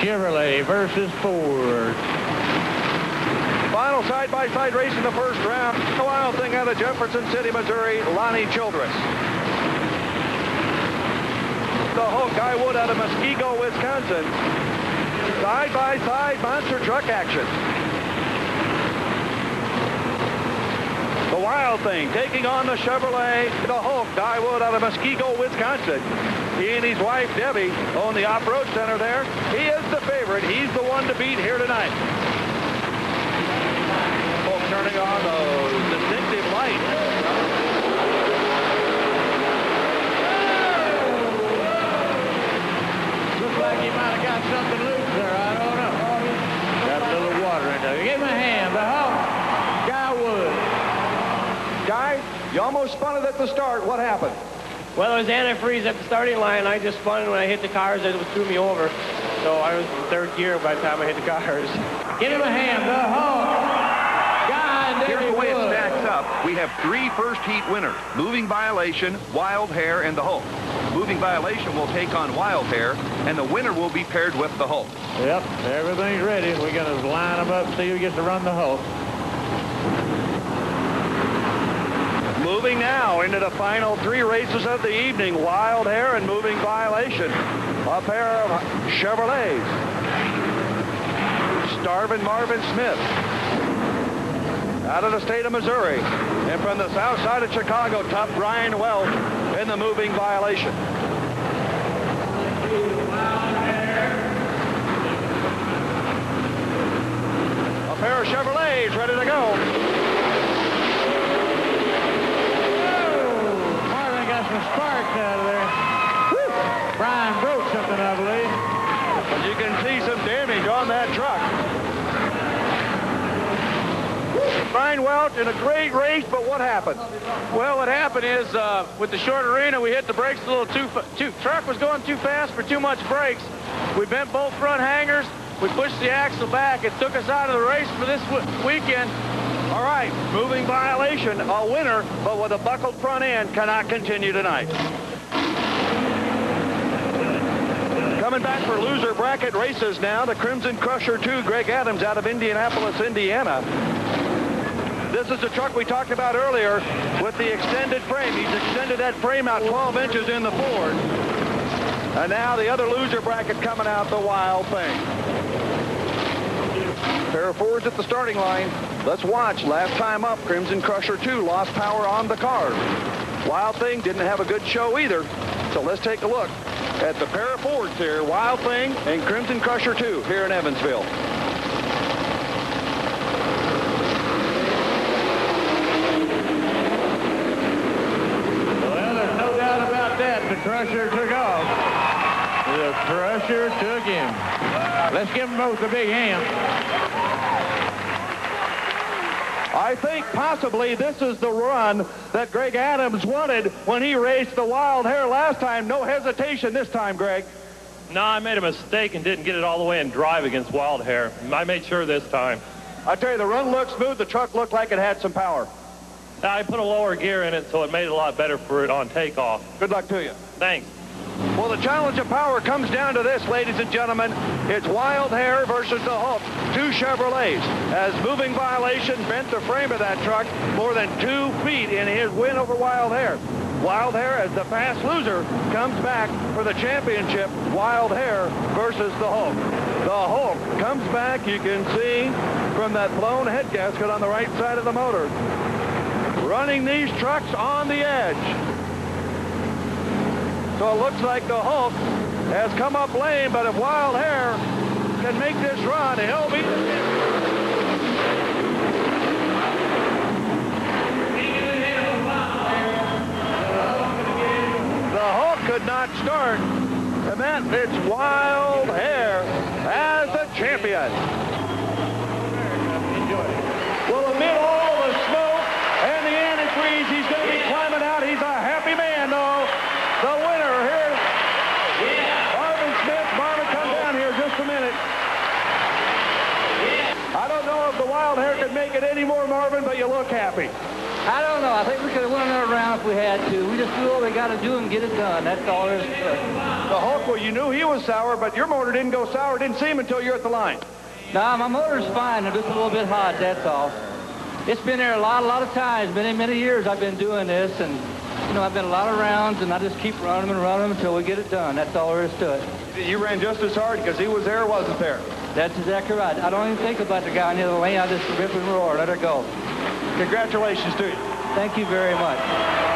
Chevrolet versus Ford. Final side-by-side race in the first round. The Wild Thing out of Jefferson City, Missouri, Lonnie Childress. The Hulk, Guy Wood out of Muskego, Wisconsin. Side-by-side monster truck action. The Wild Thing taking on the Chevrolet. The Hulk, Guy Wood out of Muskego, Wisconsin. He and his wife, Debbie, own the off-road center there. He is the favorite. He's the one to beat here tonight. Hulk turning on those distinctive lights. Looks like he might have got something loose there. I don't know. Got a little water in there. Give him a hand. The Hulk, Guy Wood. Guy, you almost spun it at the start. What happened? Well, it was antifreeze at the starting line. I just spun, and when I hit the cars, it threw me over. So I was in third gear by the time I hit the cars. Give him a hand. The Hulk, Guy and Here's Debbie the way it Wood. stacks up. We have 3 first heat winners. Moving Violation, Wild Hair, and the Hulk. Moving Violation will take on Wild Hair, and the winner will be paired with the Hulk. Yep, everything's ready. We're going to line them up and see who gets to run the Hulk. Moving now into the final 3 races of the evening. Wild Hair and Moving Violation. A pair of Chevrolets. Starvin' Marvin Smith. Out of the state of Missouri. And from the south side of Chicago, top Brian Welch in the Moving Violation. A pair of Chevrolets ready to go. Some sparks out of there. Woo. Brian broke something, I believe. But you can see some damage on that truck. Brian Welch in a great race, but what happened? Well, what happened is with the short arena, we hit the brakes a little too truck was going too fast for too much brakes. We bent both front hangers. We pushed the axle back. It took us out of the race for this weekend. All right, Moving Violation, a winner, but with a buckled front end, cannot continue tonight. Coming back for loser bracket races now, the Crimson Crusher 2, Greg Adams out of Indianapolis, Indiana. This is the truck we talked about earlier with the extended frame. He's extended that frame out 12 inches in the Ford. And now the other loser bracket coming out, the Wild Thing. Pair of Fords at the starting line. Let's watch. Last time up, Crimson Crusher 2 lost power on the car. Wild Thing didn't have a good show either. So let's take a look at the pair of Fords here, Wild Thing and Crimson Crusher 2 here in Evansville. Well, there's no doubt about that. The Crusher took off. The Crusher took him. Let's give them both a big hand. I think possibly this is the run that Greg Adams wanted when he raced the Wild Hair last time. No hesitation this time, Greg. No, I made a mistake and didn't get it all the way in drive against Wild Hair. I made sure this time. I tell you, the run looked smooth. The truck looked like it had some power. I put a lower gear in it, so it made it a lot better for it on takeoff. Good luck to you. Thanks. Well, the challenge of power comes down to this, ladies and gentlemen. It's Wild Hair versus the Hulk, 2 Chevrolets. As Moving Violation bent the frame of that truck more than 2 feet in his win over Wild Hair. Wild Hair, as the fast loser, comes back for the championship. Wild Hair versus the Hulk. The Hulk comes back, you can see, from that blown head gasket on the right side of the motor. Running these trucks on the edge. So it looks like the Hulk has come up lame, but if Wild Hair can make this run, he'll be the Hulk could not start, and then it's Wild Hair as the champion. Well, amid all the smoke and the antifreeze, he's going to be climbing out. He's a happy man, though. The winner here, Marvin Smith. Marvin, come down here just a minute. I don't know if the Wild Hair could make it any more, Marvin, but you look happy. I don't know. I think we could have won another round if we had to. We just do what we got to do and get it done. That's all there is to it. The Hulk, well, you knew he was sour, but your motor didn't go sour. Didn't see him until you're at the line. Nah, my motor's fine. It's just a little bit hot, that's all. It's been there a lot of times. Many years I've been doing this, and, you know, I've been a lot of rounds, and I just keep running them and running them until we get it done. That's all there is to it. You ran just as hard because he was there or wasn't there. That's exactly right. I don't even think about the guy on the other lane. I just rip and roar. Let her go. Congratulations to you. Thank you very much.